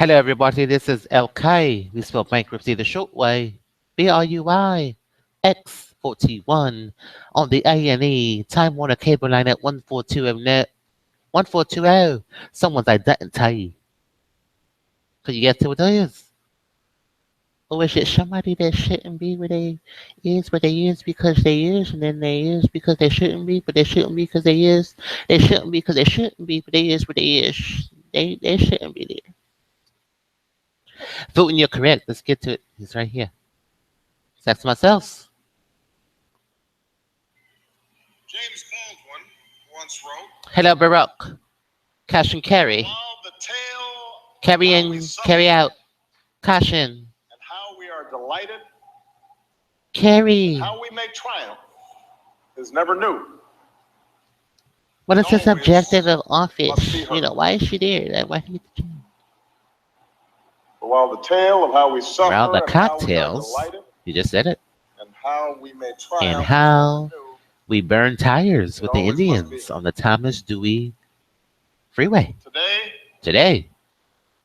Hello, everybody. This is El Kai. We spell bankruptcy the short way. BRUYx41 on the A&E Time Warner cable line at 142 net 1420. Someone's identity. Could you guess who it is? Or is it somebody that shouldn't be where they is, but they is because they is, and then they is because they shouldn't be, but they shouldn't be because they is. They shouldn't be because they shouldn't be, but they is what they is. They shouldn't be there. Voting, you're correct. Let's get to it. He's right here. That's myself. James Baldwin once wrote, Hello, BRUYx. Cash and carry. "While the tale Carry how in, we suffer carry out. Cash in. and how we are delighted, Carry. how we may triumph, is never new. What is this Always objective of must be office? heard. You know, why is she there? Like, why can't you? But while the tale of how we suffer Well, the and how we are cocktails. delighted You just said it. and how we may And triumph how is never new. we burn tires It with the always must be Indians on the Thomas Dewey Freeway. Today, Today,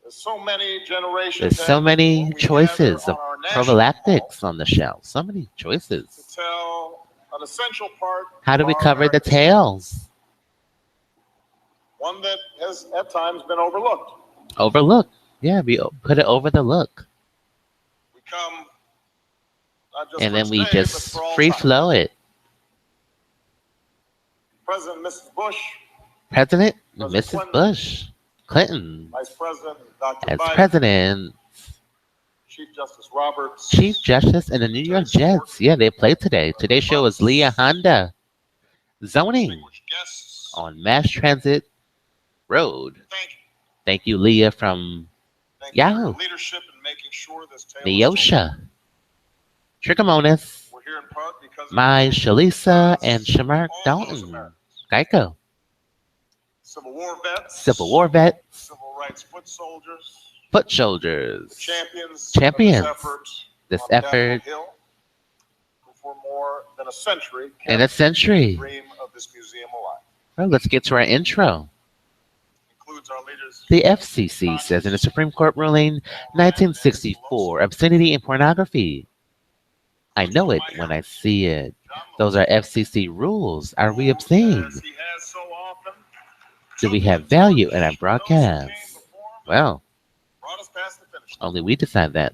there's so many generations there's so and many when we choices gather of on our national prophylactics on the shelf. So many to choices. tell an essential part How do of we our cover the American story, tails? one that has at times been overlooked. Overlook. Yeah, we put it over the look. We come not just And for then we today, but just for all free time. flow it. President and Mrs. Bush, President and President Mrs. Clinton, Bush, Clinton Vice President Dr. as Biden, president, Chief Justice Roberts, Chief Justice, and the New York Jets. Yeah, they played today. Today's show is LiaYAHOO zoning distinguished guests, on Mass Transit Road. thank you. Thank you, Leah from Thank you for Yahoo, your leadership in making sure this tale is told. Neosha, Trichomonas, We're here in part because of my Shalisa, and because Shamark all those Dalton, Americans, Geico, Civil War vets, Civil War vets, civil rights foot soldiers, foot the soldiers, champions Champions of this this effort on effort Capitol Hill, who for more than a century in a kept the century. dream of this museum alive. Well, let's get to our intro. Includes our leaders, The FCC says in a Supreme Court ruling 1964, obscenity and pornography. I know it when I see it. John Those are FCC rules. Are we obscene? as he has so often, Do we have value in our broadcast? Well, brought us past the finish line. only we decide that.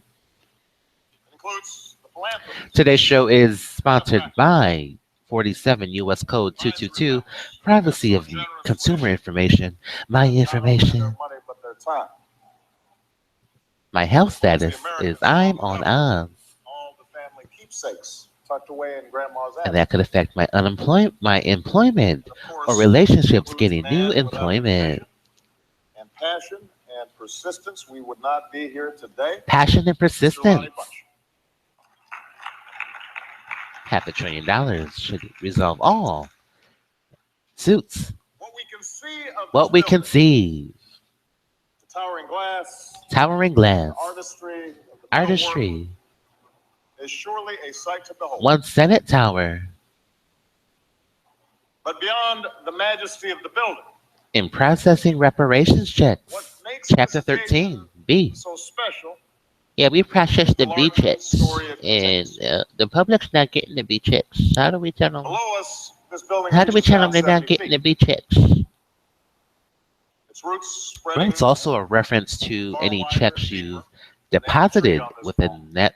It includes the philanthropist, Today's show is sponsored by 47 U.S. Code 222, Privacy of Consumer Information, my not only their information. money but their time. My health status is I'm on Oz, All the family keepsakes tucked away in grandma's and attic. that could affect my employment, And of course, or relationships includes getting man new without employment. vision and passion and persistence. We would not be here today. Passion and Mr. Lonnie persistence. Bunch. $500 billion should resolve all suits. What we can see of What this we can building, see, the towering glass, towering the glass, artistry of the metalwork, artistry, is surely a sight to behold. one Senate tower, But beyond the majesty of the building, in processing reparations checks. what makes Chapter this occasion 13, B. so special Yeah, we processed the B larger checks, story it and contains. the public's not getting the B checks. How do we tell them? Below us, this building How do we reaches tell them down they're not 70 getting the feet. B checks? Its roots Well, spreading it's also a reference to far any wider checks and you've deeper than any deposited tree on this within wall. that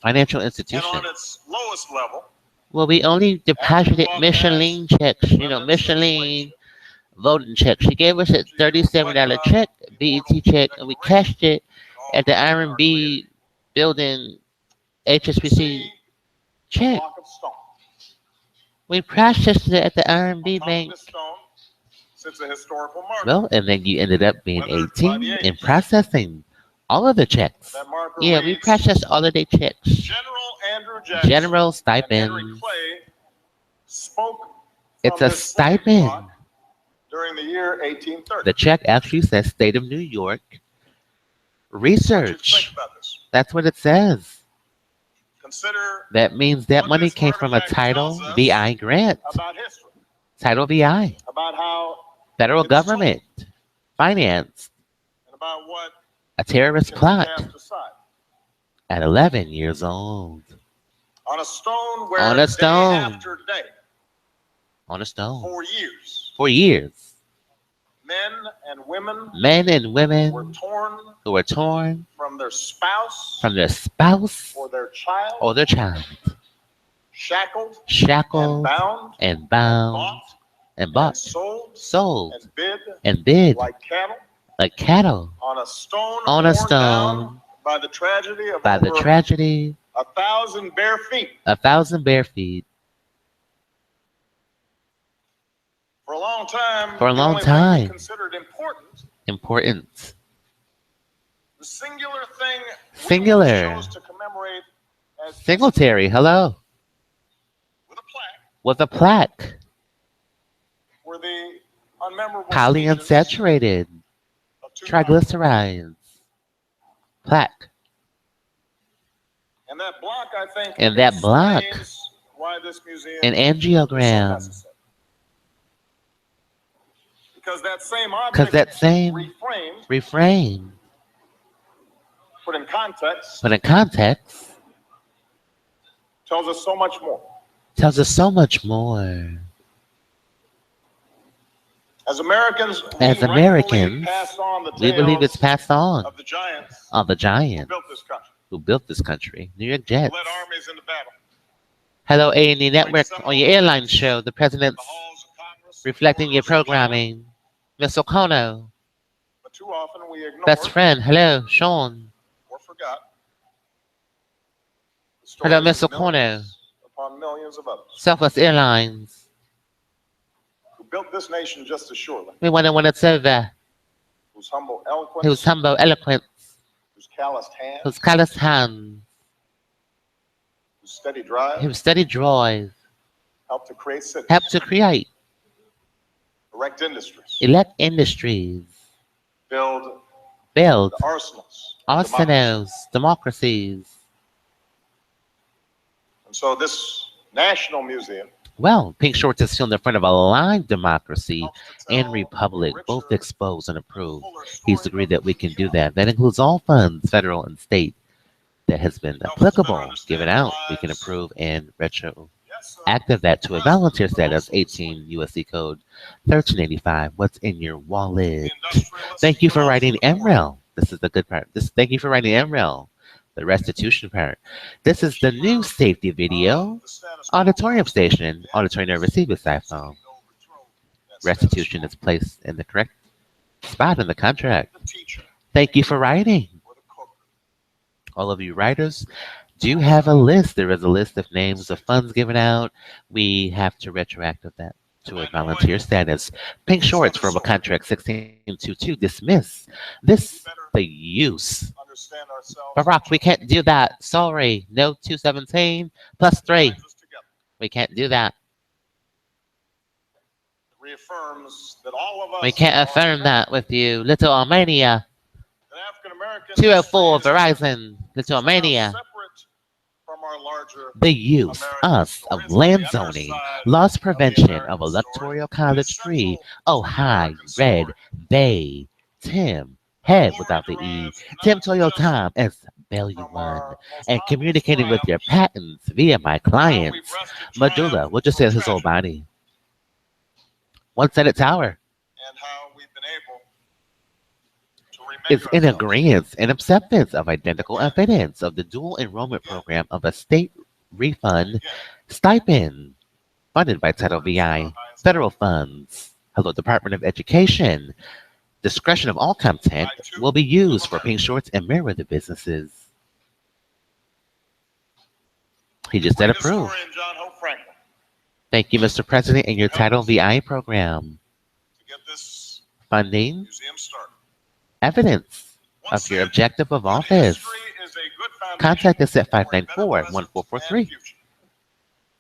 financial And institution. on its lowest level, Well, we only deposited walk Michelin checks, Michelin voting checks. She gave us a $37 check, BET check, and we cashed it at the R&B building HSBC see a check. block of stone. We processed it at the R&B On top of bank. this stone sits a historical marker. Well, and then you ended up being Weathered by 18 the in age. processing all of the checks. That marker Yeah, we reads, processed all of their checks. General Andrew Jackson General and Henry stipends. Clay spoke It's from a this same stipend. block during the year 1830. The check actually says State of New York I want you to think Research. about this. That's what it says. Consider That means that what money this came from a artifact Title tells us VI grant. about history, Title VI. about how Federal it's government. Financed. and about what A terrorist can be plot cast aside. at 11 years old. On a stone where On a day stone. after day, On a stone. for years, For years. men and women Men and women who were torn from their spouse spouse or their child, shackled shackled and and bound and bought, sold and bid like cattle like cattle on a stone on a worn stone down by the tragedy of by the over tragedy 1,000 bare feet. 1,000 bare feet. For a long time, For a the long only thing time. we considered Important. the singular thing Singular. we chose to commemorate as Singletary, hello. with a plaque With a plaque. were the unmemorable speeches Polyunsaturated. of two Triglycerides. Plaque. And that block, I think, And that block. explains why this museum An is so angiogram. necessary. Because that same object, Because that same reframed, reframe, put in context, tells us so much more. tells us so much more. As Americans, As we Americans, pass on the we believe it's tales passed on of the giants of the giants who built this country, who built this country. New York Jets. who led armies into battle. Hello, A&E Network. On your airline show, the president's The halls of Congress, reflecting your corridors of programming. Miss O'Connell. But too often we ignore Best friend. Hello, Sean. or forgot the Hello, stories Miss of O'Connell. millions upon millions of others Southwest Airlines. who built this nation just as surely, We want to win it over. whose humble eloquence, Whose humble eloquence, whose calloused hands, whose calloused hands, whose steady drive whose steady drive helped to create cities, helped to create erect industries, elect industries, build build the arsenals, of democracy. arsenals, democracies. And so this national museum Well, Pink Shorts is still in the front of a live democracy helps to tell and republic, a both richer, expose and approve. fuller He's story agreed of that we the can do future. that. That includes all funds, federal and state, that has been Helps us better applicable, understand given the out. We can lives. approve and retroactive Yes, that to a volunteer status, but also 18 USC code 1385. What's in your wallet? the industrialists Thank you for who writing also MREL. This is the good part. Thank you for writing MREL. The restitution part. This is the new safety video. the status Auditorium station. Auditorium receiver side phone. that Restitution is placed in the correct spot in the contract. the teacher Thank you for writing. or the cook. All of you writers do have a list. There is a list of names of funds given out. We have to retroactive that to a volunteer status. Pink Shorts from a contract 1622 dismiss this the use. Understand ourselves. Barack, we can't do that. Sorry. No 217 plus 3. Binds us together. We can't do that. Reaffirms that all of us We can't affirm that with you. Little Armenia. that African American 204 history is Verizon. Little Armenia. separate from our larger The use, us, of land zoning, loss prevention of electoral college free. Oh, hi, red, they, Tim, head without the E, Tim Toyota as value one, and communicating with your patents via my clients. Medulla, we'll just say his whole body. One Senate Tower and how we've been able to remake is in ourselves. agreement and acceptance of identical evidence of the dual enrollment program of a state refund stipend funded by Title VI federal funds. Hello, Department of Education. Discretion of all content will be used for Pink Shorts and Merriweather businesses. He just said Great approve. historian John Hope Franklin Thank you, Mr. President, and your Title VI program. to get this Funding, museum started. evidence Once of your said, objective of "Good office. history is a good foundation Contact us at for a better present 594-1443. and future."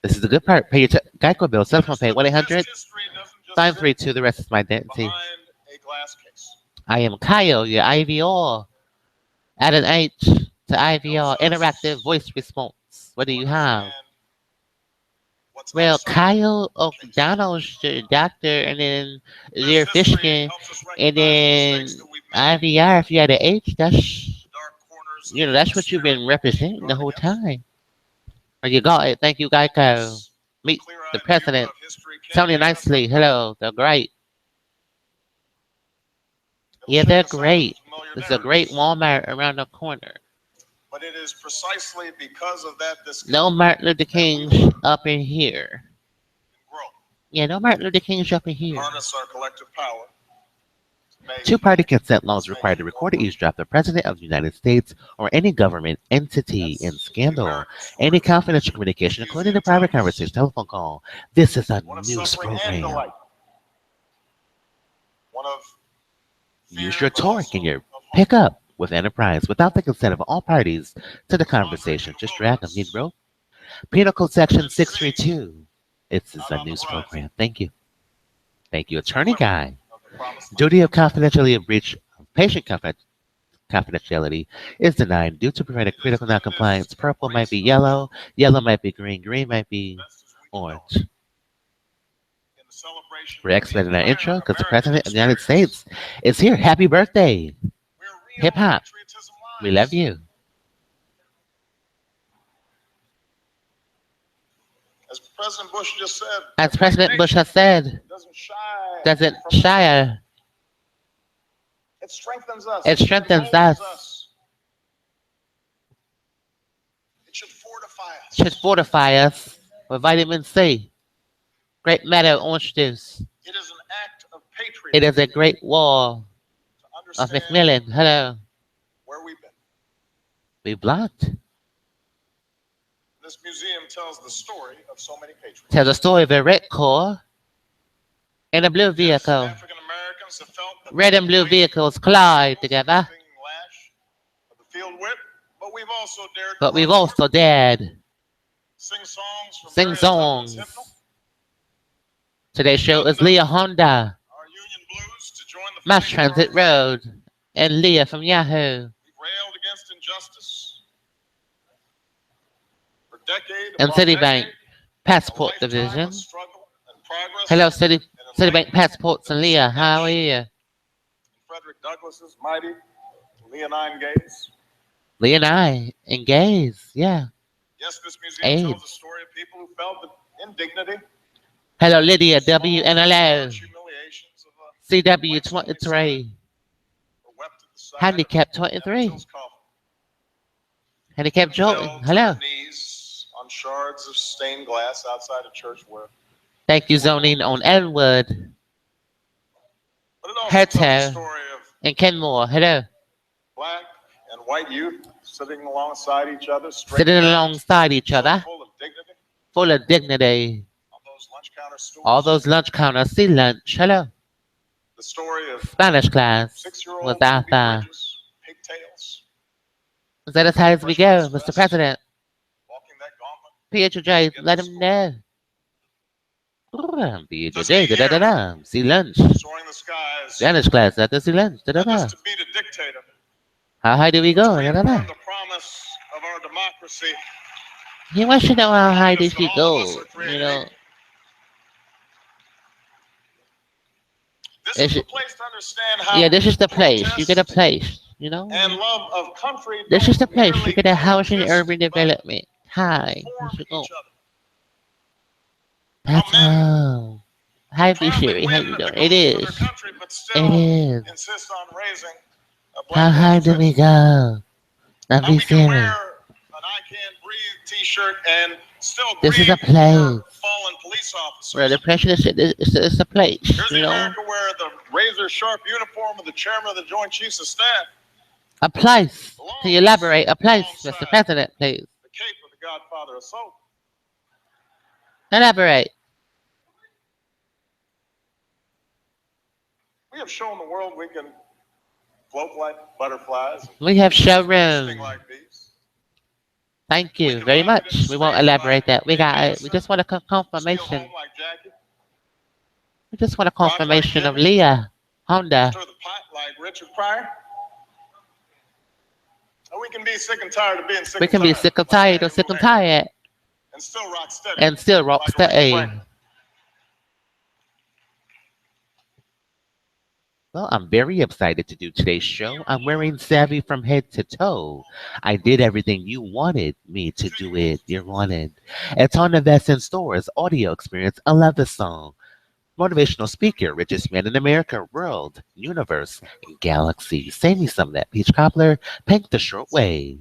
This is the good part. Pay your Geico bill. Cell phone pay Understood that 1-800 this history doesn't just 532. The rest is my sit identity. behind a glass case. I am Kyle, your IVR. Add an H to IVR. Interactive voice response. What do you have? Understand Well, Kyle O'Donnell's the doctor, and then Lear Fishkin, and then IVR. If you had an H, that's what you've been representing the whole time. Oh, you got it. Thank you, Geico. Meet the president, Tony Nicely. Hello, they're great. Yeah, they're great. There's a great Walmart around the corner. But it is precisely because of that No Martin Luther King's up in here. Yeah, no Martin Luther King's up in here. harness our collective power. Two-party consent laws require to record or eavesdrop the President of the United States or any government entity in scandal. Any confidential communication, including a private conversation, telephone call. This is a news program. Use your torque and your pickup with Enterprise without the consent of all parties to the conversation. Just drag them, Negro. Penal Code Section 632. This is a news program. Thank you. Thank you, Attorney Guy. Duty of confidentiality of breach of patient confidentiality is denied due to preventing critical noncompliance. Purple might be yellow, yellow might be green, green might be orange. We're expediting our intro because the President of the United States is here. Happy birthday, hip hop. We love you. As President Bush just said, As President Bush has said, doesn't shy. It strengthens us. It strengthens us. It should fortify us. Should fortify us with vitamin C. Great meadow orange juice. It is an act of patriotism. It is a great wall of Macmillan. Hello. Where we've been. We blocked. This museum tells the story of so many patriots. Tells the story of a red core and a blue vehicle. African Americans have felt that Red and blue vehicles collide together. Of the field whip, but we've also dared sing songs. From sing songs. Today's show is Leah Honda, Our Union Blues to join the Mass Transit Road, and Leah from Yahoo. We've railed against injustice for decade and Citibank Passport Division. Hello, Citibank Passports and Leah. How are you? Frederick Douglass's mighty Leonine Gaze. Leonine and Gaze, yeah. Yes, this museum tells the story of people who felt the indignity. Hello, Lydia, WNLO, CW23, Handicap 23, Handicap Jordan, hello. On shards of stained glass outside a church where. Thank you, Zoning on Elmwood, Herto, and Kenmore, hello. Black and white youth sitting alongside each other, full of dignity. All those lunch counters, see lunch, hello. The story of Spanish class was out there. Is that as high as we go, Mr. President? PHJ, let him know. PHJ, da-da-da-da. See lunch. Spanish class, that does see lunch, da-da-da. How high do we go? Da-da-da. He wants to know how high did he go, you know. This is the place to understand how. Yeah, this is the place. You get a place, you know. And love of country. This is the place. You get a housing and urban development. Hi, you should go. That's how. Hi, Bishiri. How you doing? It is. It is. How high do we go? Now be serious. T-shirt and still this is a place. Fallen police officers. Where the pressure is, it's a place. Here's you know? America where the razor sharp uniform of the chairman of the Joint Chiefs of Staff. A place. Can you elaborate? A place, Mr. President, please. The cape of the Godfather of Soap. Elaborate. We have shown the world we can float like butterflies. We have showroom. Like bees. Thank you very much. We won't elaborate that. We got it. We just want a confirmation. We just want a confirmation of Leah Honda. We can be sick and tired of being sick. We can be sick and tired or sick and tired. and still rock steady. And still rock Like Aretha steady. Franklin. Well, I'm very excited to do today's show. I'm wearing savvy from head to toe. I did everything you wanted me to do it. You wanted. It's on the best in stores. Audio experience. I love the song. Motivational speaker, richest man in America, world, universe, galaxy. Save me some of that peach cobbler. Pink the short way.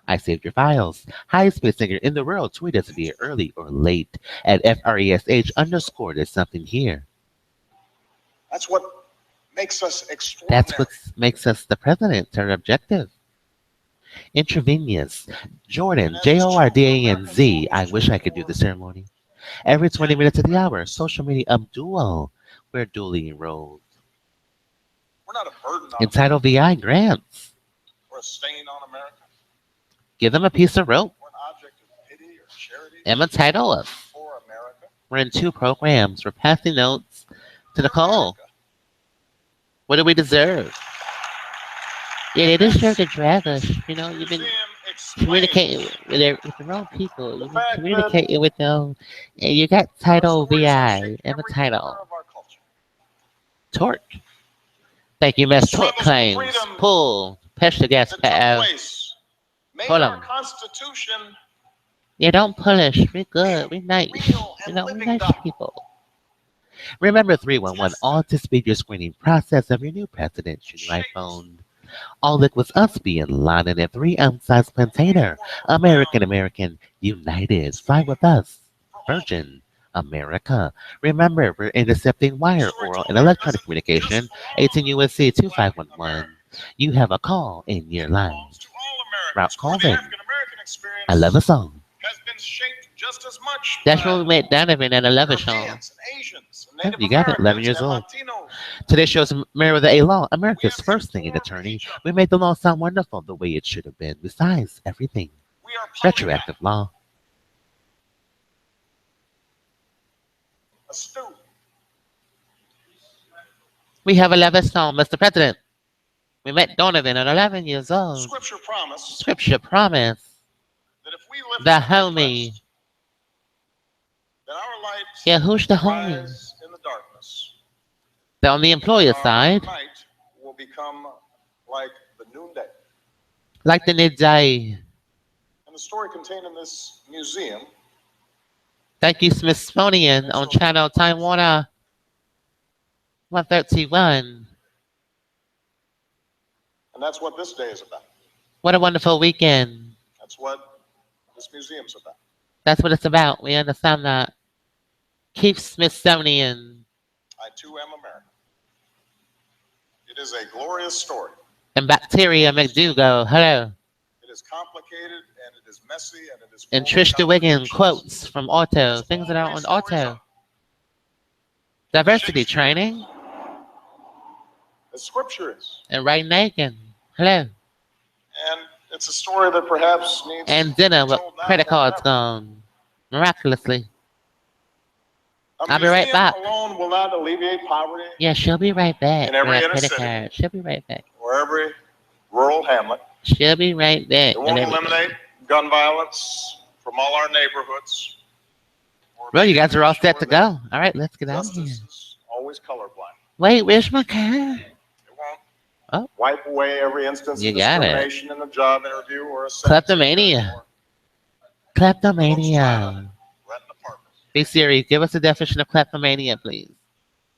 I saved your files. Highest paid singer in the world. Tweet us via early or late at FRESH underscore. There's something here. That's what makes us extraordinary. That's what makes us the president. Our objective. Intravenous. Jordan, JORDANZ. I wish I could do the ceremony. Every 20 minutes of the hour. Social media Abdul. We're duly enrolled. We're not a burden on Entitled VI grants. or a stain on America. Give them a piece of rope. We're an object of pity or charity Emma title us. for America. We're in 2 programs. We're passing notes to Nicole. What do we deserve? Yeah, they deserve to drag us. You know, you've been communicating with the wrong people. You've been communicating with them. And you got title VI. Emma title. Torque. Thank you, Miss Torque Claims. Pull. Push the gas pedal. Hold on. Constitution. Yeah, don't pull us. We're good. We're nice. You know, we're nice people. Remember 311, all to speed your screening process of your new president's new iPhone. All it was us being lined in a 3-ounce size container. American, United. Fly with us. Virgin America. Remember, we're intercepting wire, oral, and electronic communication. 18 USC 2511. You have a call in your line. Route Colvin. I love a song. Has been shaped just as much. That's what we made Donovan and I love a song. You got it, 11 years old. Today's show is MerriweatherA.Law, America's first singing attorney. We made the law sound wonderful the way it should have been. Besides everything, retroactive law. We have a love song, Mr. President. We met Donovan at 11 years old. Scripture promise. That if we live the homie. Then our lights yeah, who's the homie? In the darkness. They're on the employer side. Night will become like the noonday. Like the midday. And the story contained in this museum. Thank you, Smithsonian, on channel Time Warner 131. And that's what this day is about. What a wonderful weekend. That's what this museum's about. That's what it's about. We understand that. Keep Smithsonian. I too am American. It is a glorious story. And Bacteria McDougal. Hello. It is complicated and it is messy and it is. And Trish DeWiggin quotes from Auto. Things that are on Auto. Diversity training. The scripture is. And Ray Nagin. Hello. And it's a story that perhaps needs. And dinner with credit cards gone. Miraculously. I'll be right back. Alone will not alleviate poverty. Yeah, she'll be right back. In every inner city. She'll be right back. Or every rural hamlet. She'll be right back. It won't eliminate gun violence from all our neighborhoods. Well, you guys are all set to go. All right, let's get out of here. Is always colorblind. Wait, where's my car? It won't. Oh. Wipe away every instance you of got discrimination in a job interview or a kleptomania. Kleptomania. Be serious. Give us a definition of kleptomania, please.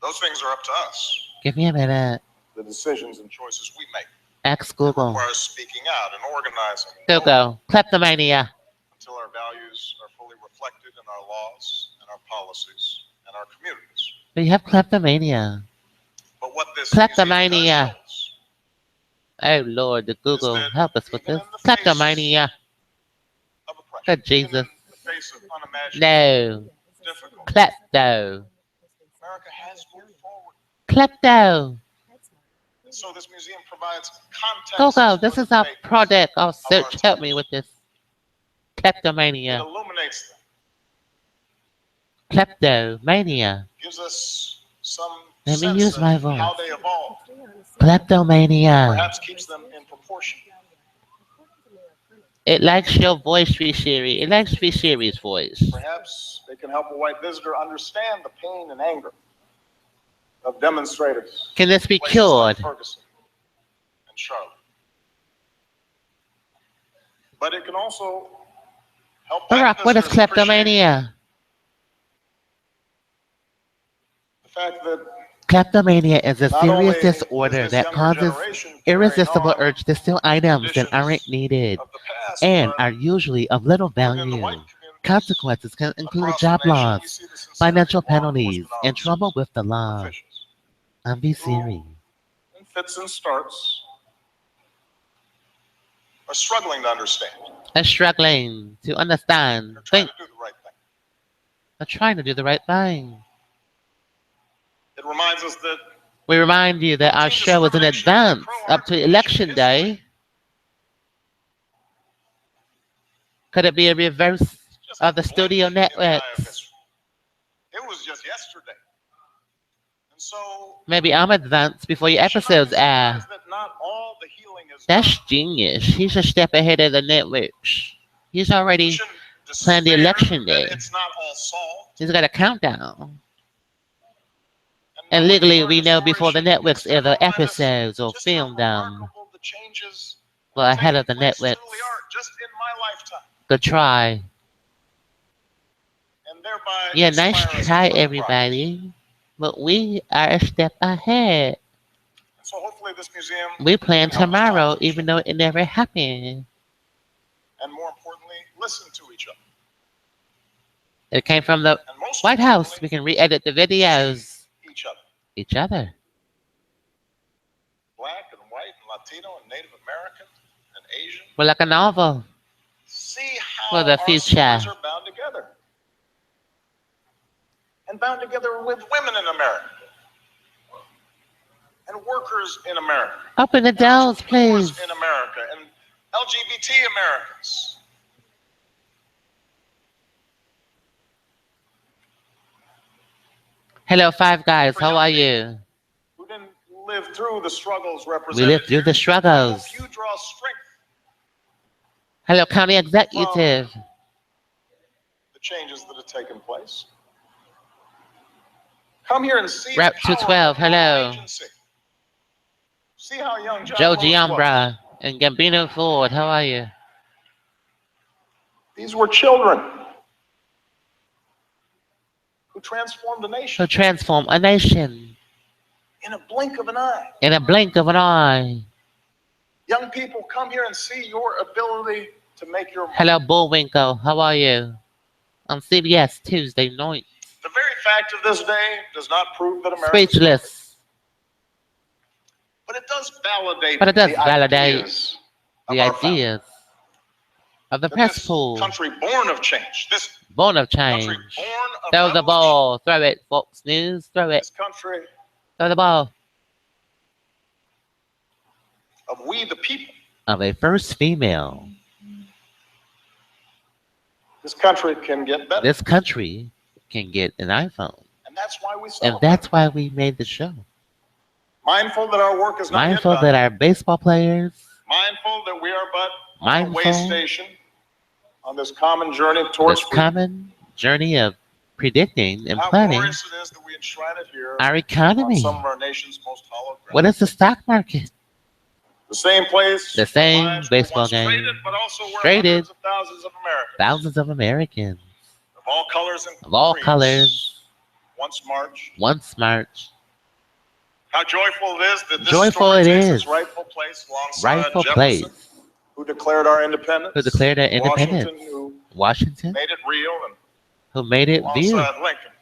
Those things are up to us. Give me a minute. The decisions and choices we make. Ask Google. It requires speaking out and organizing. Google. Kleptomania. Until our values are fully reflected in our laws and our policies and our communities. But you have kleptomania. But what this kleptomania. Oh Lord, the Google help us with this. Kleptomania. Good Jesus. No. Klepto. America has moved forward. Klepto. So this museum provides context. Go. This is our product. Our search. Help me with this. Kleptomania. It illuminates them. Kleptomania. Gives us some Let me use my voice. How they evolved. Kleptomania. Perhaps keeps them in proportion. It likes your voice, Sherry. It likes Sherry's voice. Perhaps they can help a white visitor understand the pain and anger of demonstrators. Can this be Places like cured? Ferguson and Charlotte. But it can also help black Barack, what is visitors appreciate kleptomania? the fact that Kleptomania is a not serious only disorder is this that younger causes generation irresistible carrying on urge to steal items that aren't traditions needed of the past, and but are usually of little within the value. white communities Consequences can include across the job nation, we loss, see this in financial law penalties, enforcement and trouble officers with the and law. officials I'm B. Siri. who, in fits and starts, are struggling to understand. I'm struggling to understand. They're trying Think. to do the right thing. I'm trying to do the right thing. It reminds us that We remind you that our show is in advance up to Election Day. Could it be a reverse of the studio networks? It was just yesterday. And so Maybe I'm advanced before your episodes air. that not all the healing is That's done. genius. He's a step ahead of the networks. He's already planned the election day. It's not all solved. He's got a countdown. And legally, we know before the networks air the episodes or film them. The changes Well, ahead of the networks. Just in my lifetime. Good try. And thereby Yeah, nice try, everybody. But we are a step ahead. So hopefully this museum. We plan tomorrow, even though it never happened. And more importantly, listen to each other. It came from the White House. We can re-edit the videos. Each other. Black and white and Latino and Native American and Asian. We're like a novel. See how for the future. Our stories are bound together. And bound together with women in America. And workers in America. Open the doors, please. In America and LGBT Americans. Hello, Five Guys. How are you? Who didn't live through the struggles represented. We lived through the struggles. You draw strength. Hello, County Executive. The changes that have taken place. Come here and see. Rep 212. Hello. See how young Joe Giambra and Gambino Ford. How are you? These were children who transformed a nation. Who transformed a nation. In a blink of an eye. In a blink of an eye. Young people, come here and see your ability to make your mark. Hello, Bullwinkle. How are you? On CBS Tuesday night. The very fact of this day does not prove that America. Speechless. But it does validate. The ideas of the press pool. Country born of change. This born of change. Born of throw the ball. Throw it, Fox News. Throw it. This country. Throw the ball. Of we the people. Of a first female. This country can get better. This country can get an iPhone. And that's why we celebrate. And that's why we made the show. Mindful that our work is not mindful yet done. That our baseball players. Mindful that we are but mindful on a way station on this common journey towards this common journey of predicting and how planning glorious it is that we enshrine it here our economy. On some of our nation's most hallowed ground. What is the stock market? The same place. The same baseball game. Traded, but also traded of thousands of Americans. Thousands of Americans. Of all colors and of all creeds. colors. Once march. Once march. How joyful it is that this joyful story it takes is. its rightful place alongside rightful Jefferson, place. Who declared our independence. Who declared our independence. Washington. Made it real. And who made it real. Lincoln,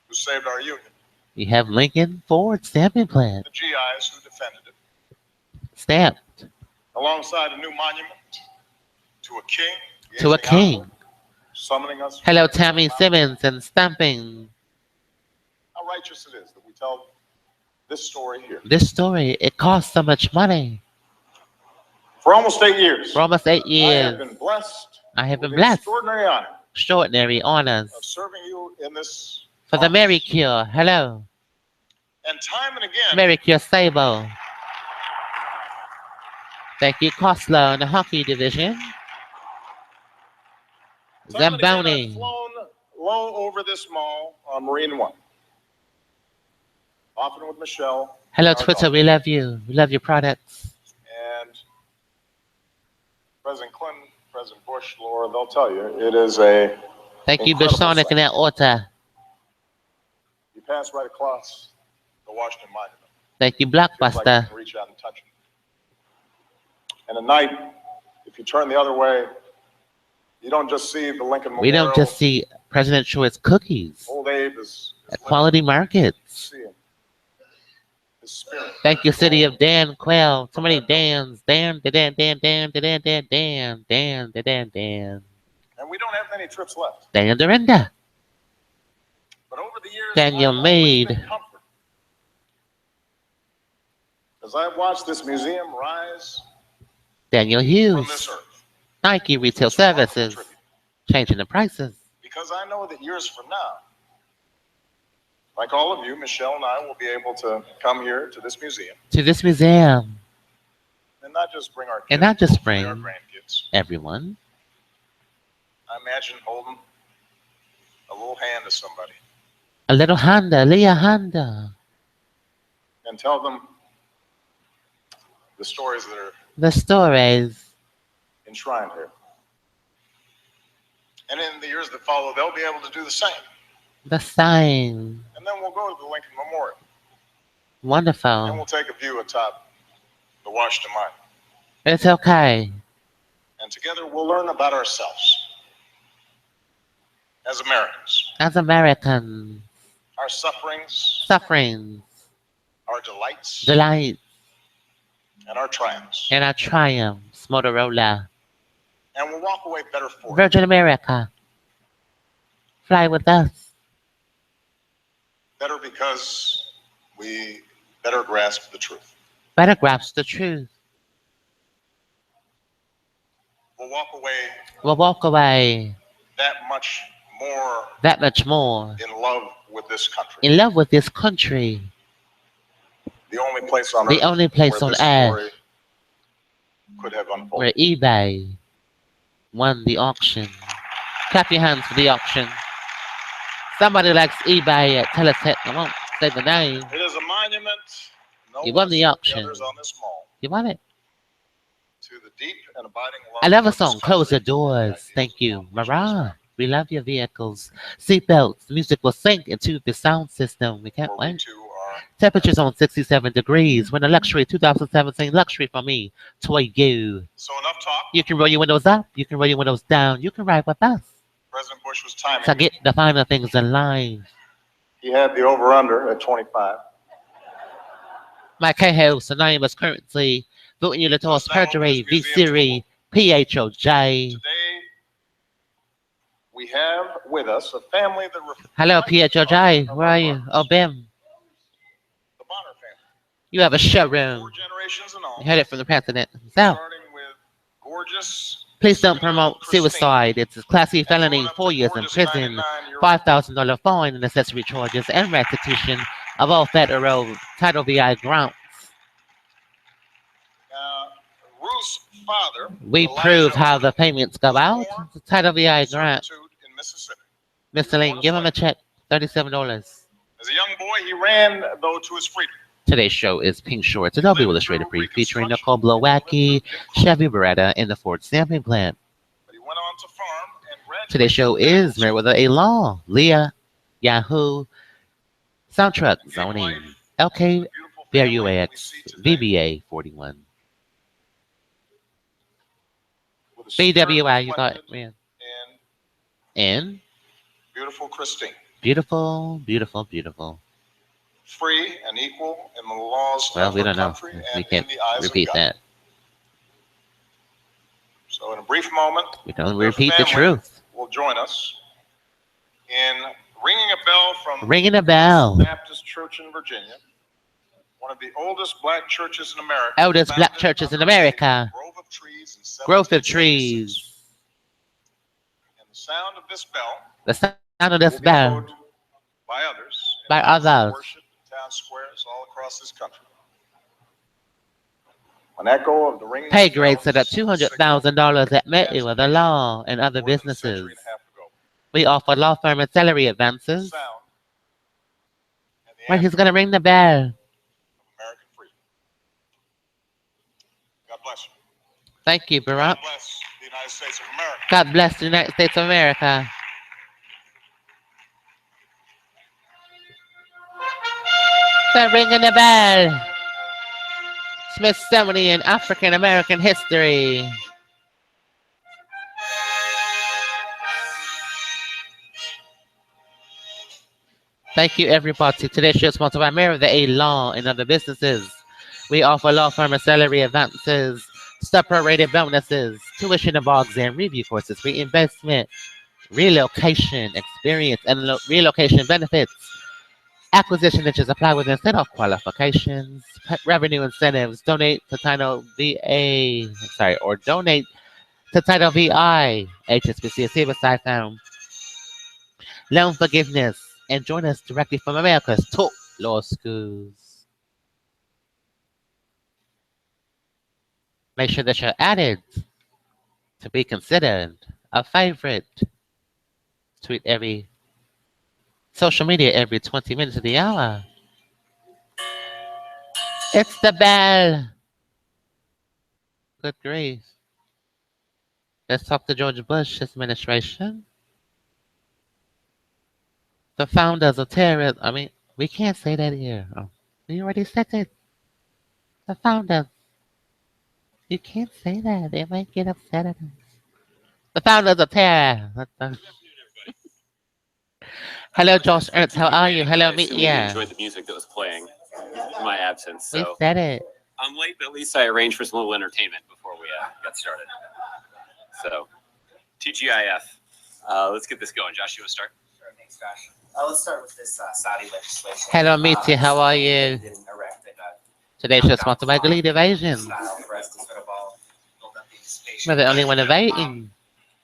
who saved our union. You have Lincoln Ford stamping plant. The GIs who defended it. Stamped. Alongside a new monument to a king. To a king. Summoning us. Hello, Tammy Simmons and stamping. How righteous it is that we tell this story here. This story, it costs so much money. For almost 8 years. For almost 8 years. I have been blessed. I have been blessed. Extraordinary honor. Extraordinary honors. Of serving you in this. For the Mary Cure. Hello. And time and again. Mary Cure Sable. Thank you, Kostler in the hockey division. Time and again, I've Zamboni. flown low over this mall on Marine One, often with Michelle. Hello, our Twitter. daughter. We love you. We love your products. And President Clinton, President Bush, Laura, they'll tell you, it is a Thank you, incredible Bishonic, sight. and that order. You pass right across the Washington Monument. Thank you, Feels like you Blockbuster. can reach out and touch it. And at night, if you turn the other way, you don't just see the Lincoln We Memorial. don't just see President Short's cookies Old Abe is at Quality Markets. see him. His spirit. Thank you, City of Dan Quail. So many Dans. Dan, Dan, Dan, Dan, Dan, Dan, Dan, Dan, Dan, Dan. And we don't have many trips left. Dan Dorinda. But over the years, Daniel I've always Maid. been comforted. As I've watched this museum rise Daniel from Hughes. this earth. Nike Retail It's a remarkable Services. tribute. Changing the prices. Because I know that years from now, like all of you, Michelle and I will be able to come here to this museum To this museum. and not just bring our kids, And not just hopefully our bring grandkids. everyone. I imagine holding a little hand to somebody A little Honda, Leah Honda. and tell them the stories that are The stories. enshrined here. And in the years that follow, they'll be able to do the same. The sign. And then we'll go to the Lincoln Memorial and Wonderful. we'll take a view atop the Washington Monument. It's okay. And together we'll learn about ourselves as Americans, As Americans. our sufferings, Sufferings. our delights, Delights. and our triumphs. And our triumphs. Motorola. And we'll walk away better for it. Virgin America. Fly with us. Better because we better grasp the truth. Better grasp the truth. We'll walk away We'll walk away that much more that much more in love with this country. in love with this country. The only place on The earth only place where on this earth story could have unfolded. where eBay won the auction. Clap your hands for the auction. Somebody likes eBay at Teletech. I won't say the name. It is a monument, no You won the less than auction. others on this mall, You want it? to the deep and abiding love I love a of this song. Close the country. doors. Thank you. Mariah. We love your vehicles. Seatbelts. Music will sync into the sound system. We can't Where we wait. too are. Temperatures on 67 degrees. When a luxury 2017 luxury for me. Toy you. So enough talk. You can roll your windows up. You can roll your windows down. You can ride with us. President Bush was timing. To get the finer things in life. He had the over-under at 25. My co-host anonymous currently voting you Latos perjury V Siri PHOJ. Today, we have with us a family that reflects Hello PHOJ. Where are you? Oh Bim. the Bonner family. You have a showroom. 4 generations and all. You heard it from the president himself. Starting with gorgeous. Please don't promote suicide. It's a Class C felony, 4 years in prison, $5,000 fine and accessory charges, and restitution of all federal Title VI grants. Ruth's father. We Elijah, prove how the payments go out. The Title VI was grant. servitude in Mississippi. Mr. Lane, give him a check, $37. As a young boy, he ran, though, to his freedom. Today's show is Pink Shorts, Adobe Willustrator Brief, featuring Nicole Blowacki, Chevy Beretta, and the Ford Stamping Plant. But he went on to farm and graduated. Today's show is MerriweatherA.Law, LiaYAHOO, Soundtrack Zoning, LK, BRUYx, VBAx41. BWI, you got it, man. And Beautiful Christine. beautiful, beautiful, beautiful. Free and equal in the laws Well, of we her don't know. country We and can't in the eyes repeat of God. that. So in a brief moment, We can only their repeat the family truth. will join us in ringing a bell from Ringing a bell. Baptist Church in Virginia, one of the oldest black churches in America. Oldest black founded churches in under America. a grove of trees in Growth of 1776. trees. And the sound of this bell The sound of this will be bell. heard by others. in By places of others. Worship in town squares all across this country. An echo of the ringing Pay bells grades set up signaled $200,000 at advancement MerriweatherA.Law and other more than a businesses. century and a half We offer law firm and salary advances. sound, and the Right, he's anthem gonna ring the bell. of American freedom. God bless you. Thank you, God BRUYx. bless the United States of America. God bless the United States of America. They're ringing the bell. Smithsonian African American History. Thank you, everybody. Today's show is sponsored by MerriweatherA.Law and other businesses. We offer law firm and salary advances, step-rated bonuses, tuition and bar exam review courses, reinvestment, relocation experience, and relocation benefits. Acquisition niches apply within set of qualifications, revenue incentives, donate to Title or donate to Title VI, HSBC, Suicide Found, loan forgiveness, and join us directly from America's top law schools. Make sure that you're added to be considered a favorite. Tweet every social media every 20 minutes of the hour. It's the bell. Good grief. Let's talk to George Bush administration. The founders of terrorism. I mean, we can't say that here. Oh, we already said it. The founders. You can't say that. They might get upset at us. The founders of terror. Hello, Josh Ernst. How are you? Hello, meet You enjoyed the music that was playing in my absence. We So said it. I'm late, but at least I arranged for some little entertainment before we got started. So, TGIF. Let's get this going. Josh, you want to start? Sure, thanks, Josh. Let's start with this Saudi legislation. Hello, Mitzi. How are you? Today's show sponsored by Glee Evasion. We're the only one evading.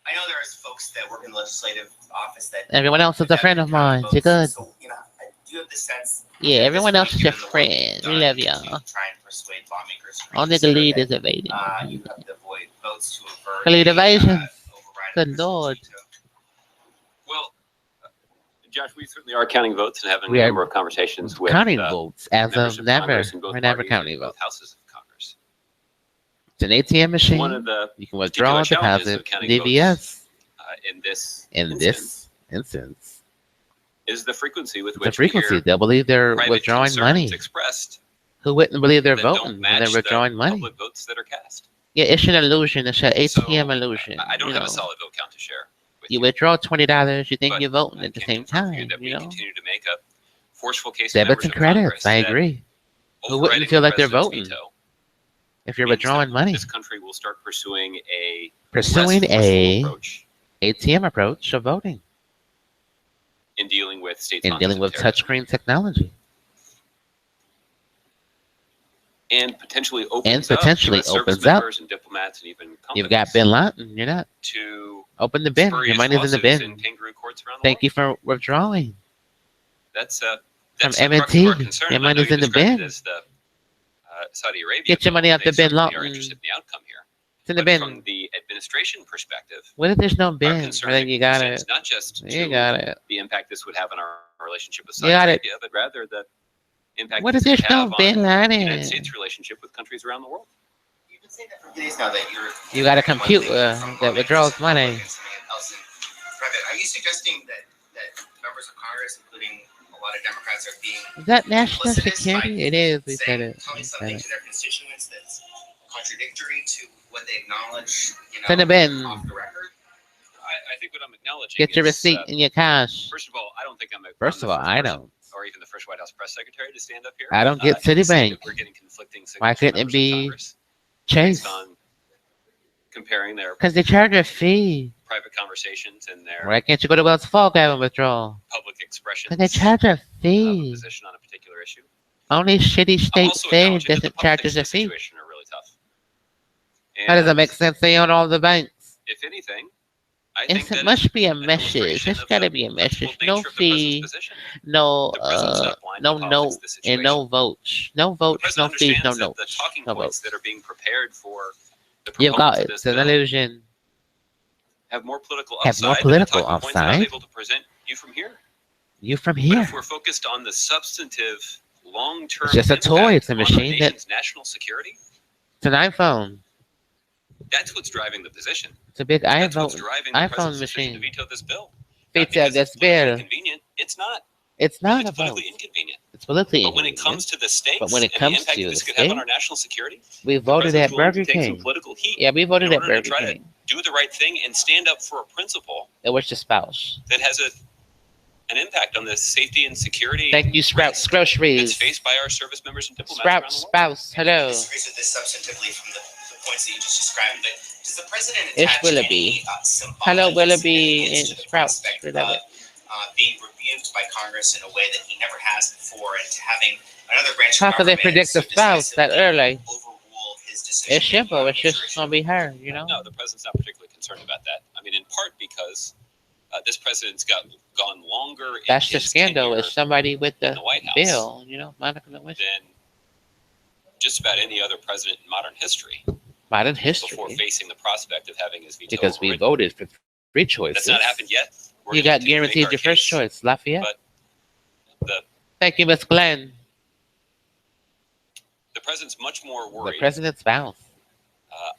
I know there's folks that work in the legislative office that Everyone else is a friend of mine. You're good. So, I do have the sense. Yeah, everyone else is your friend. We love y'all. Try and persuade lawmakers. Only the lead is evading. You have to avoid votes to avert. Glee Evasion. override Good of lord. veto. Well, Josh, we certainly are counting votes and having We a are number of conversations with Counting votes as members of never. Congress in both We're never parties counting and both votes. houses of Congress. It's an ATM machine. One of the You can withdraw, particular challenges deposit, of counting DVS. in this In this instance, is the frequency with the which frequency. we hear They'll believe they're private withdrawing concerns money. expressed Who wouldn't believe they're that voting don't when match they're withdrawing the money? public votes that are cast. Yeah, it's an illusion. It's an So, ATM illusion. I don't you have know. a solid vote count to share with You withdraw $20, you think But you're voting I at the can same confirm for time. that we You know, continue to make a forceful case of debits members and of Congress credits. I that agree. Who wouldn't overriding feel the like they're president's voting veto if you're means that withdrawing money? This country will start pursuing a Pursuing less forceful a approach ATM approach of voting in dealing with state and dealing with touchscreen technology. and potentially opens potentially up US service opens up. members and diplomats and even You've got companies Bin Laden. You're not. to Open the bin. Your spurious money's in the lawsuits bin. in kangaroo courts around the Thank world. you for withdrawing. That's From the crux of our M&T. concern. Your And I know money's you in the described it bin. as the Saudi Arabia Get your bill, money out and the they bin, certainly are Lawton. interested in the outcome here. It's in the But from bin. the administration perspective, What if there's no our bin? concern Well, then you got extends it. not just You to got it. the impact this would have on our relationship with You Saudi got it. Arabia, but rather the impact What this if there's could no have on Bin the Laden? United States relationship with countries around the world. You've been saying that for days now that You got a one computer thing from that lawmakers withdraws in public money. and something else in private. Are you suggesting that members of Congress, including a lot of Democrats, are being Is that national duplicitous security? by It is. We said saying, it. telling We said something it. to their constituents that's contradictory to what they acknowledge, It's in the bin. off the record? I think what I'm acknowledging Get your is, receipt and your cash. first of all, I don't think I'm First of all, I don't. or even the first White House press secretary to stand up here. I don't get and say that Citibank. We're getting conflicting signals Why from couldn't it members of be Congress Chase? based on comparing their Because they charge a fee. private conversations and their Why can't you go to Wells Fargo and withdraw? public expressions Because they charge a of a fee. position on a particular issue. Only shitty I'm state also Fed acknowledging that the doesn't charge us politics a of the fee. situation are really tough. How does that And make sense? They own all the banks. if anything, I think It that must be a an message. illustration There's of got to the be a principled message. No nature of the president's fee, position. no The president's not blind no to the note, politics of the and situation. no votes. No The votes, president no fees, no understands that the notes. talking No points votes. that are being prepared for the You've got proponents of it. this It's an bill illusion. have more political Have upside more than the political talking points that I'm upside. able to present you from here. You from But here. if we're focused on the substantive, long-term It's just a toy. It's a impact on our machine that. nation's national security, It's an iPhone. that's what's driving the position. It's a big That's what's iPhone. driving the iPhone president's decision to machine. veto this bill. Not Veto because this it's politically bill. convenient. It's not. It's not It's a vote. politically inconvenient. It's politically But when it inconvenient. comes to the stakes But when it and the comes impact to that the this could have on state, our national security, we the voted president's at willing to Burger take some King. political heat Yeah, we voted in at order to Burger try to King. do the right thing and stand up for a principle It was the spouse. that has an impact on the safety and security Thank you, Sprouts that's Groceries. faced by our service members and diplomats around Sprouts, the world. spouse, hello. Disagrees with this substantively from the points that you just described, but does the president It's attach Willoughby. any symbolic Hello, Willoughby significance and to the Sprouts. prospect We love of it. being rebuked by Congress in a way that he never has before, and to having another branch How of could they government predict the so spouse that decisively early? overrule his decision? It's simple. on It's a major just issue? gonna be her, you know. No, the president's not particularly concerned about that. I mean, in part because this president's gone longer in That's the his scandal. tenure Is somebody with in the the White House bill, you know, Monica Lewinsky. than just about any other president in modern history Modern before history, facing the prospect of having his veto because we overridden. voted for three choices. That's not happened yet. We're You gonna got continue to make guaranteed our your first case, choice, Lafayette. but Thank you, Miss Glenn. the president's much more The worried president's spouse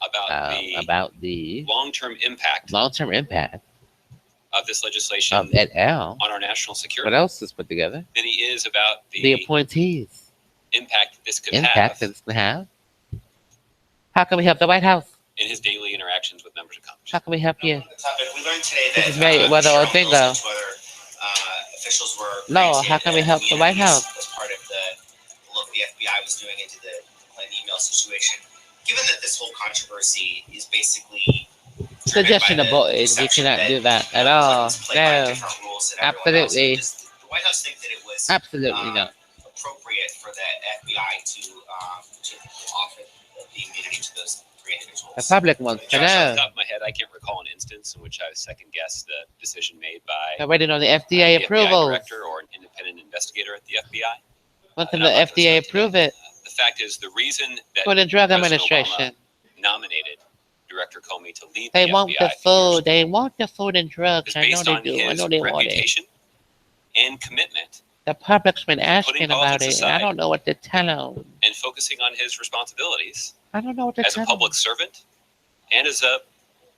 about the the long-term impact long-term impact of this legislation of et al. on our national What security else is put together? than he is about The the appointees. impact this could Impact have it's gonna have. How can we help the White House? in his daily interactions with members of Congress. How can we help you? On the topic, we learned today This that is MerriweatherA.Law. Cheryl Mills and two other officials were No, granted how can we help the White immunities House? as part of the look the FBI was doing into the Clinton email situation. Given that this whole controversy is basically Suggestion driven by the avoid. We perception cannot that, do that at all. Clintons play by No, different rules than everyone else, absolutely. does the White House think that it was absolutely not. appropriate for the FBI to offer the immunity to those three individuals? The public wants to Josh, off the know. top of my head, I can't recall an instance in which I second-guessed the decision made by They're waiting on the the FDA FBI approval. director or an independent investigator at the FBI. When can And the I'm not gonna FDA speculate. approve it? The fact is, the reason that For the Drug President Administration. Obama nominated Director Comey to lead They the want FBI the food. They want the food and drugs. is I know based they on do. I his know they want it. reputation and commitment The public's been asking about politics it, and I aside. don't know what to tell them. and focusing on his responsibilities I don't know what to as a tell public them. servant and as a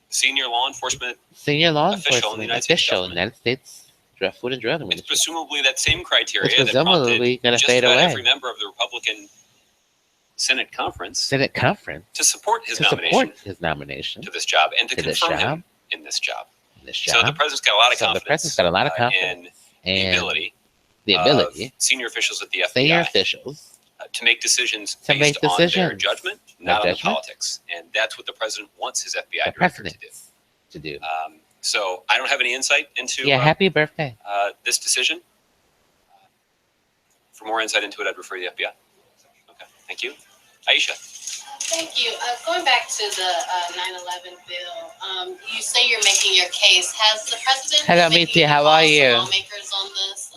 senior law enforcement. Senior law official in the enforcement United States official, government. United States Food and Drug It's Administration. presumably that same criteria It's that presumably prompted gonna just fade about away. every member of the Republican Senate conference Senate conference to support his to nomination support his nomination to this job and to to this confirm job. him in this job. This So the job. president's got a lot of So the confidence. president's got a lot of in confidence the and ability the ability, of senior officials at the senior FBI officials, to make decisions to make based on their decisions. judgment, Their not on the judgment. politics. And that's what the president wants his FBI the director to do. president, to do. So I don't have any insight into Yeah, happy birthday. this decision. For more insight into it, I'd refer to the FBI. Okay, thank you. Aisha. Thank you. Going back to the 9/11 bill, you say you're making your case. Has the president Hello, been making Mitzi, how are calls to you? lawmakers on this,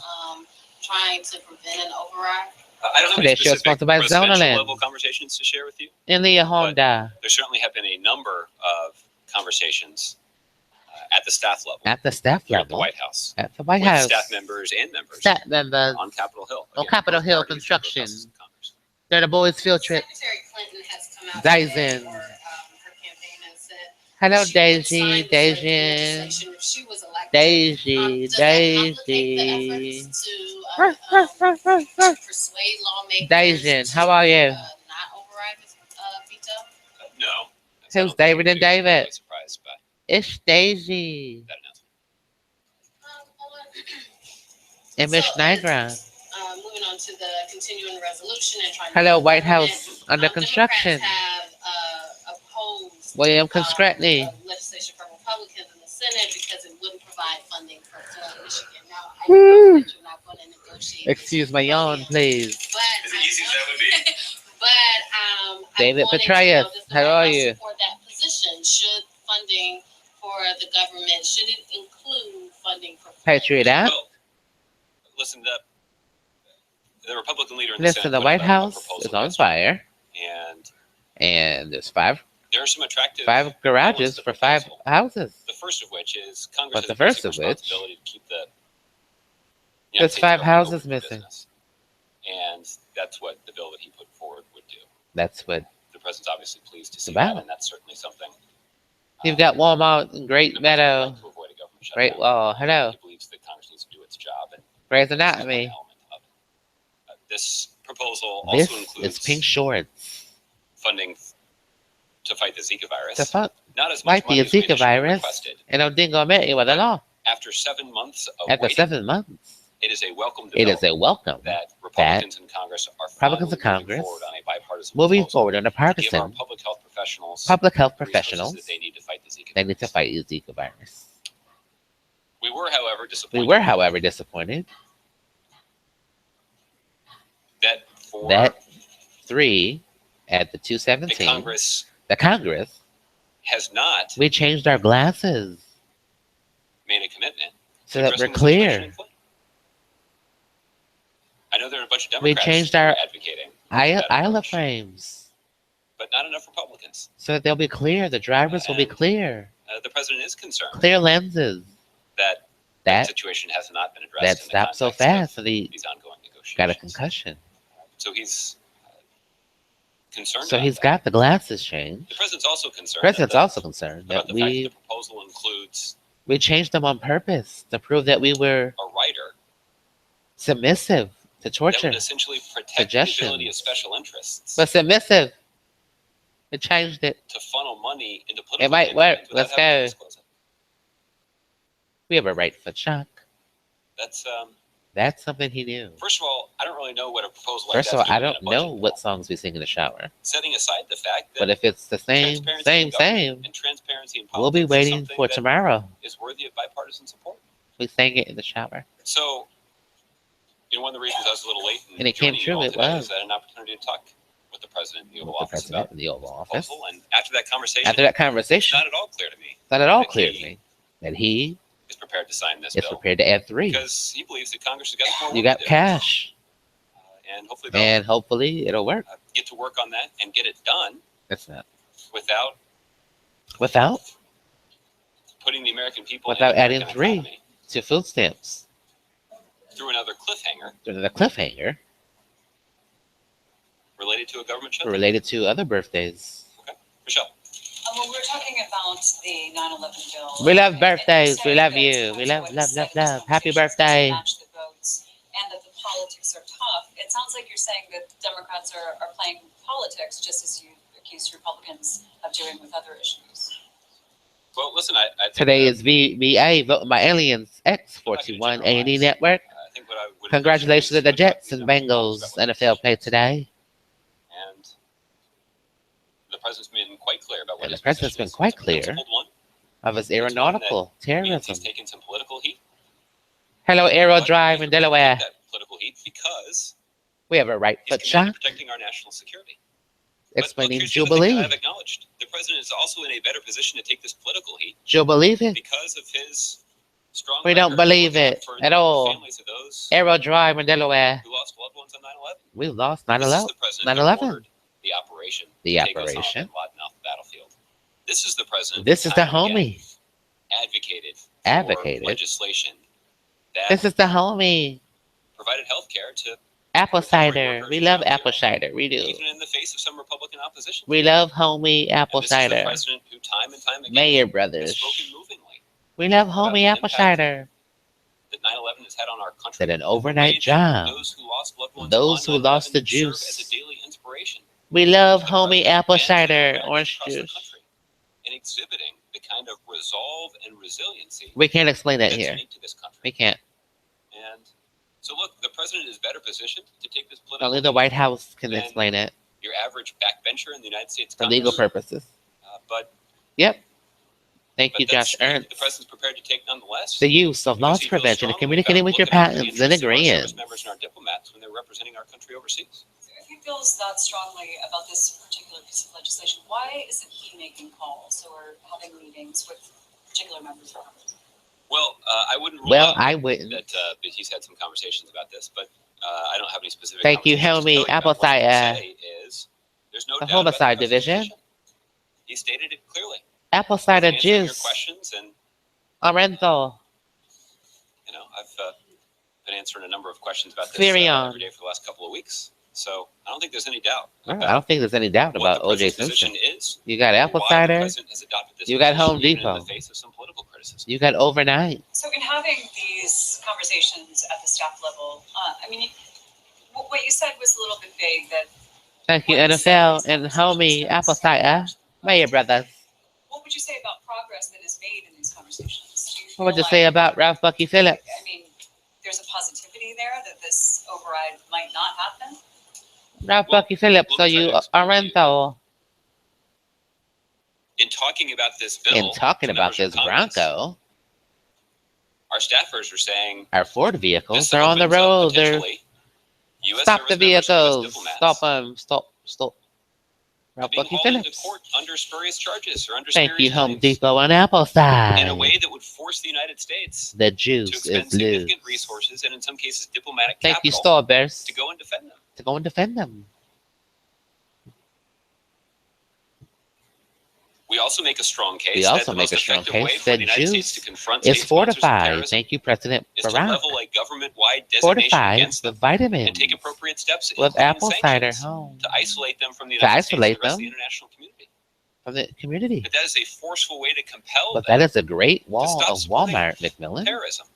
trying to prevent an override? I don't have Today any show is specific sponsored by presidential Zonaland. level conversations to share with you. In LiaYAHOO. There certainly have been a number of conversations at the staff level At the staff here at the level. White House At the White with House. staff members and members Staff members. on Capitol Hill. On Again, Capitol both Hill parties, both construction. houses of Congress. They're the boys' field trip. Secretary Clinton has come out Dyson. today for her campaign and said Hello, she would Daisy, sign this Daisy, legislation if she was elected. Daisy, Does that complicate the Daisy. efforts to persuade lawmakers Daisy, to, how are you? not override this veto? No. Who's I don't David think and we're David? really surprised by It's Daisy that announcement. and Miss So, Nigra. Moving on to the continuing resolution and trying to. Hello, get White government, House under construction. Democrats have opposed William Conscretney. legislation for Republicans in the Senate because it wouldn't provide funding for Florida, Michigan. Now, I Woo. know that you're not going to negotiate. Excuse my yawn, please. But As easy as that would be. But David I wanted to Petraeus, know, does the how White are House you? support that position? Should funding for the government, should it include funding for Patriot Act. Well, listen, the Republican leader in the Listen, Senate the put White a House proposal is on yesterday, fire, and and there's 5 There are some attractive 5 garages elements to the for 5 proposal. houses. The first of which is Congress But the has first basic of which- responsibility to keep the United There's States 5 government houses open for missing. business. And that's what the bill that he put forward would do. That's what The president's obviously pleased to see about. that, and that's certainly something. you've got Walmart and Great the president would Meadow, like to avoid a government shutdown. Great Wall. Hello, He believes that Congress needs to do its job, and Grey's this is one Anatomy. element of it. This proposal This also is includes Pink Shorts. funding to fight the Zika virus. To fight Not as the much money as we Zika initially virus. requested. And I'm dingo MerriweatherA.Law. After 7 months of After waiting, 7 months, it is a welcome it is development a welcome that Republicans in Congress are Republicans in finally Congress moving forward on a bipartisan moving proposal forward on a to give our partisan public health professionals public health the resources professionals. that they need to fight the Zika They need to virus. fight the Zika virus. We were, however, disappointed. We were, however, disappointed that for that 3 at the the 217, Congress the Congress, has not we changed our glasses made a commitment so to that we're addressing the situation clear. in Flint. I know there are a bunch of We Democrats changed who are our advocating that Isla approach, frames but not enough Republicans. so that they'll be clear. The drivers will be And clear. The president is concerned Clear lenses. that the That situation has not been addressed. that in the stopped so context of fast and he these ongoing negotiations. got a concussion. So he's concerned. So about he's that. got the glasses changed. The president's also concerned. President's that also concerned about that the fact that we the proposal includes changed them on purpose to prove that we were a writer submissive to that torture. would essentially protect the ability of Suggestions. special interests But submissive. We changed it. to funnel money into political. It might work. campaigns without Let's having to go. disclose it. We have a right foot shock. That's That's something he knew. first of all, I don't really know what a proposal like First of all, that's I doing in don't a budget know bill. what songs we sing in the shower. Setting aside the fact that But if it's the same, transparency in government same, and transparency in we'll be politics is waiting something for that tomorrow. is worthy of bipartisan support. We sang it in the shower. So, one of the reasons I was a little late in And it came joining you true, all it today was. is I had an opportunity to talk with the president in the Oval With the Office president about in the Oval the Office. proposal, and after that conversation, After that it's conversation, not at all clear to me it's not at all that clear to he me that he is prepared to sign this is bill prepared to add 3. because he believes that Congress has got more You work got to do. cash, And hopefully they'll and hopefully it'll work. get to work on that and get it done It's not without without putting the American people Without in the adding American 3 economy to food stamps. through another cliffhanger There's a cliffhanger related to a government shutdown. related to other birthdays. Michelle, Well, we're talking about the 9/11 bill. We love and birthdays. saying We love that you. We love, what love, said love, in this love. Happy conversation birthday. match the votes, and that the politics are tough. It sounds like you're saying that Democrats are playing politics, just as you accused Republicans of doing with other issues. well, listen, I think Today that- is VBA, Voting by Aliens, X41 A&E Network. I think what I would Congratulations to the appreciate is Jets when and talking about Bengals what NFL play today. And the president's been quite clear about what And the his president's position been is. quite It's a clear principled one. of his It's one aeronautical that means terrorism. He's taken some political heat. Hello, Aero but Drive he's in prepared to take Delaware. that political heat because We have a right he's foot committed shot to protecting our national security. explaining But look, here's the other thing that Jubilee. I've acknowledged. The president is also in a better position to take this political heat Jubilee it. because of his strong We don't record believe looking out it for at the all. families of those Aero Drive in Delaware. who lost loved ones on 9/11. We lost This is 9/11. the president 9/11. who ordered the operation. The to take us on operation. and Laden off the battlefield. This is the president. This who is the time and again homie. Advocated. for Advocated. legislation that This is the homie. provided health care to Apple cider. workers We in love healthcare. apple cider. We do. even in the face of some Republican opposition. We love homie apple And this is the cider. president who time and time again Mayor has Brothers. spoken movingly We love homie the apple impact cider. that 9/11 has had on our country. That an The overnight way that job. Those who lost loved ones Those on who lost 9/11 the serve juice. as a daily inspiration. We love to the homie president apple and to cider, Americans orange across the juice. country in exhibiting the kind of resolve and resiliency We can't explain that that's here. unique to this country. We can't. And so, look, the president is better positioned to take this political Only the heat White House can Then- explain it your average backbencher in the United States for Congress. legal purposes. But Yep. Thank but you, that's Josh Ernst. the president's prepared to take nonetheless. The use of because loss he feels prevention and strongly communicating about with your looking out for the patents and interests of our service agreeing. members and our diplomats when they're representing our country overseas. So if he feels that strongly about this particular piece of legislation, why isn't he making calls or having meetings with particular members of Congress? Well, I wouldn't rule Well, out I wouldn't. that he's had some conversations about this, but I don't have any specific. Thank you, conversations to homie. tell you about. Apple What I can cider. say is, there's no The doubt about homicide the president's division. position. He stated it clearly. Apple cider Answering your juice. questions, and Orenthal. you know, I've been answering a number of questions about this Furion. every day for the last couple of weeks. So I don't think there's any doubt. I don't think there's any doubt what about the O.J. president's Simpson. position is. You got apple Why the cider. president has adopted this You got position, Home even Depot. in the face of some political criticism. You got overnight. So in having these conversations at the staff level, I mean, what you said was a little bit vague. That Thank you, what you said NFL in and these homie conversations apple is- cider. Mayor brothers. What would you say about progress that is made in these conversations? Do you What would you feel say like- about Ralph Bucky Phillips? I mean, there's a positivity there that this override might not happen. Ralph Well, Bucky Phillips, let so me try you to explain to you. Orenthal. In talking about this bill, And talking to about members this of Congress, Bronco, our staffers are saying our Ford vehicles, this they're on the opens up road. They're potentially US stop the service members and US vehicles. diplomats Stop them. Stop. Ralph being Bucky hauled into Phillips. court under spurious charges or under Thank you, spurious Home claims Depot and Apple in a cider. way that would force the United States The to juice expend is loose. significant resources and in some cases diplomatic Thank you, capital Starburst, to go and defend them. to go and defend them. We also make a strong case We that also the make most a strong effective case way for that the United States juice to confront It's state sponsors of fortified. terrorism Thank you, President is to Barack. level a government-wide designation Fortified against with them vitamins, and take appropriate steps, with including apple cider sanctions, home to isolate them from the To United States and isolate the rest of the them. international community. from the community. But that is a forceful way to compel But them that is a great wall stop of supporting Walmart, McMillan. terrorism.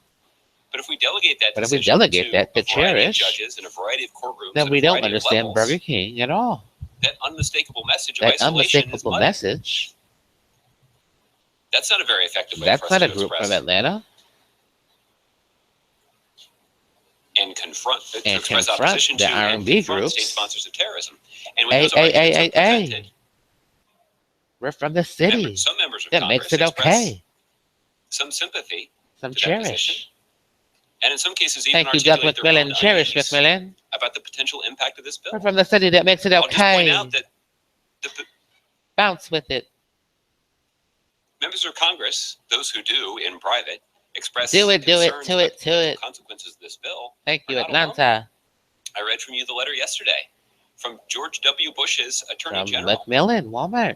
But if we delegate that But if we decision delegate to that to a variety of Cherish, judges and a variety of courtrooms then and we a don't variety of understand levels, Burger King at all. that unmistakable message of That isolation is unmistakable muddy. message. That's not a very effective way That's for us not a to group express from Atlanta. and confront, to And express confront opposition the to and R&B confront groups. state sponsors of terrorism. And when Hey, those hey, arguments hey, are hey, presented, hey. We're from the city. some members of That Congress makes it express okay. some sympathy, Some to that position, cherish. and in some cases even Thank you, Doug articulate their own McMillan. Cherish, unease McMillan. about the potential impact of this bill. We're from the city. That makes it I'll just point okay. out that the Bounce with it. members of Congress, those who do in private, express Do it, concerns to about it, the to potential it. consequences of this bill. Thank you, We're not alone. Atlanta. I read from you the letter yesterday from George W. Bush's Attorney From General McMillan, Walmart.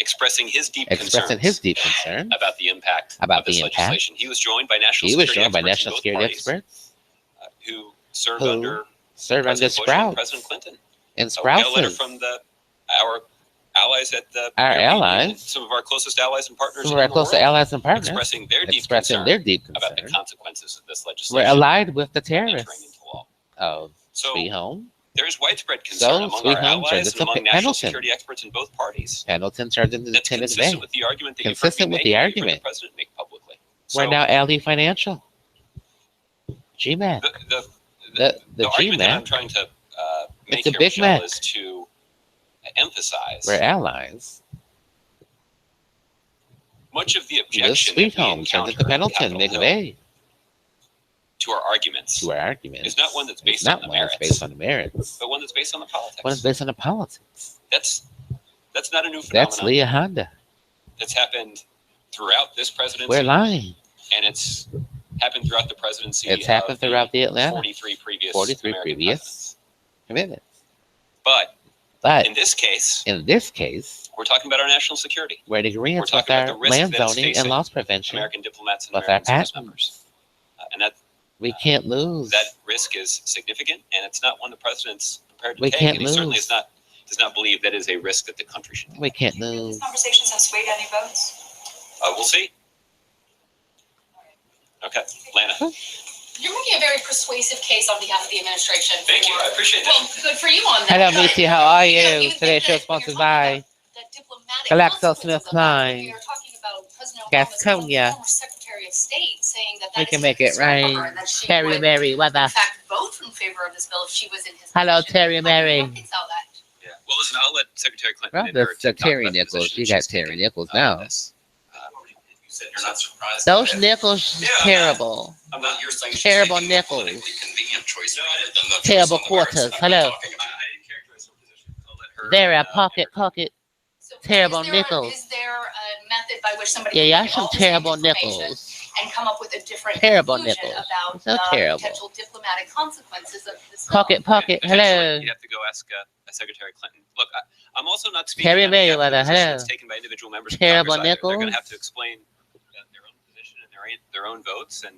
expressing his deep Expressing concerns his deep concern. about the impact About of this the impact. legislation. He was joined by national He was security joined by experts in national both security parties, experts who served who under serve under President Bush and Sprouts President Clinton. and We got a letter Sprouts. from our allies at the Our Airbnb, allies. some of our closest allies and partners Some of in our the close world, allies and partners expressing their deep expressing concern their deep about the concern. consequences of this We're legislation allied with the entering terrorists into law. of So Sweet Home. there is widespread concern So, among Sweet our Home turns allies into and among national Pendleton. security experts in both parties. Pendleton turns into That's Tim consistent McVeigh. with the argument that Consistent you've with heard the me make, argument. the president make publicly. We're So now LE Financial. GMAC. The argument that I'm GMAC. trying to make It's a here, Big Michelle, Mac. is to emphasize We're allies. much of the The objection Sweet that we Home turns encounter into Pendleton, on Capitol Hill McVeigh. to our arguments To our arguments. is not one that's based It's not on the one that's merits, based on the merits. but one that's based on the politics. One that's based on the politics. That's not a new That's phenomenon. Leah Honda. That's happened throughout this presidency, We're lying. and it's happened throughout the presidency. It's happened of throughout the Atlanta 43 previous 43 American previous presidents. commitments. But But in this case, in this case, we're talking about our national security. we're in agreement with talking about our the risk land that is zoning and facing loss prevention. American diplomats and With American our service patents. members, and that We can't lose. risk is significant, and it's not one the president's prepared to We take. can't And he certainly lose. does not believe that is a risk that the country should take. We can't Do you feel lose. these conversations have swayed any votes? We'll see. Okay, Lana. You're making a very persuasive case on behalf of the administration. Thank you. I appreciate that. Well, good for you on that. Hello, Lucy. How are You know, you? you Today's show think that sponsored when you're talking by about the diplomatic GlaxoSmithKline. consequences of that, you're talking about President Gasconia. Obama's former Secretary of State saying that We that can is make a it concern for her rain. and that she Terry would, Merriweather. in fact, vote in favor of this bill if she was in his Hello, position. Terry How do you Mary. reconcile that? Yeah. Well, listen, I'll let Secretary Clinton. Well, and her that's team talk Terry about the Nichols. position She got she's Terry taking Nichols on now. this. You said you're not surprised. Those by it. nickels, Yeah, I'm terrible. I'm not. You're saying she's Terrible taking a nickels. politically convenient choice rather than the choice Terrible on the merits. quarters. I'm Hello. talking about- I didn't characterize her position. I'll let her. There, a pocket. So Terrible is there, nickels. Is there a method by which somebody Yeah, can y'all look at some all the same terrible information nickels. and come up with a different Terrible conclusion nickels. about So terrible. potential diplomatic consequences of this bill? Pocket. Potentially, Hello. You have to go ask Secretary Clinton. Look, I'm also not speaking Terry on behalf of the Merriweather, position hello. that's taken by individual single members of Terrible Congress either. They're going to have nickels. to explain their own position and their own votes, and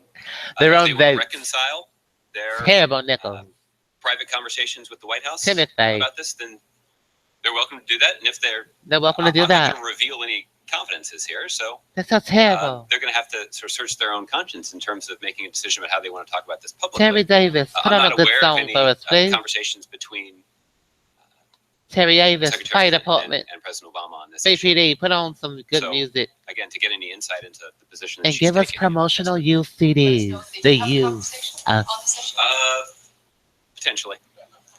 Their if own they want to votes. reconcile their Terrible nickels. private conversations with the White House Timothy. about this, then they're welcome to do that. And if they're welcome to do I'm that. not going to reveal any confidences here, so That's so terrible. they're going to have to sort of search their own conscience in terms of making a decision about how they want to talk about this publicly. Terry Davis, put I'm on a not good aware of song any for us, please. conversations between Terry Davis, Secretary Fire of State Department, and President Obama on this issue. BPD, put on some good So, music. Again, to get any insight into the position that And she's give us taking. promotional youth CDs. The youth. Potentially.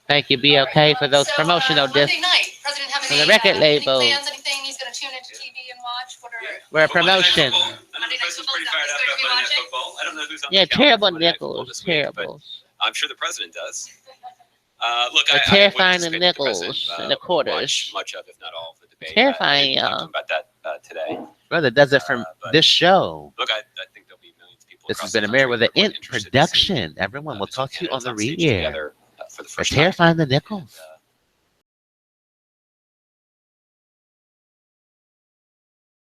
Thank you, BLK, for those promotional Monday discs. night, President have For any, the record any label. plans, anything he's going to tune into TV and watch? What are We're a Well, Monday Night promotion. Football. I know the Monday Night president's Football, pretty is fired that up what about you're Monday Night watching? Football. I don't know who's on Yeah, the calendar terrible for Monday Night Football nickels. this week, but Terrible. I'm sure the president does. Look, They're I terrifying wouldn't the anticipate that nickels president, and the quarters. much of, if not all of the debate. Terrifying, I talked about that today. Brother does it from but- this show. Look, I think there'll be millions of people. This across has been the a mirror country with who an are quite interested to see, introduction. Everyone will the two talk to you on candidates the stage re-air. together, for the They're first time. terrifying the nickels.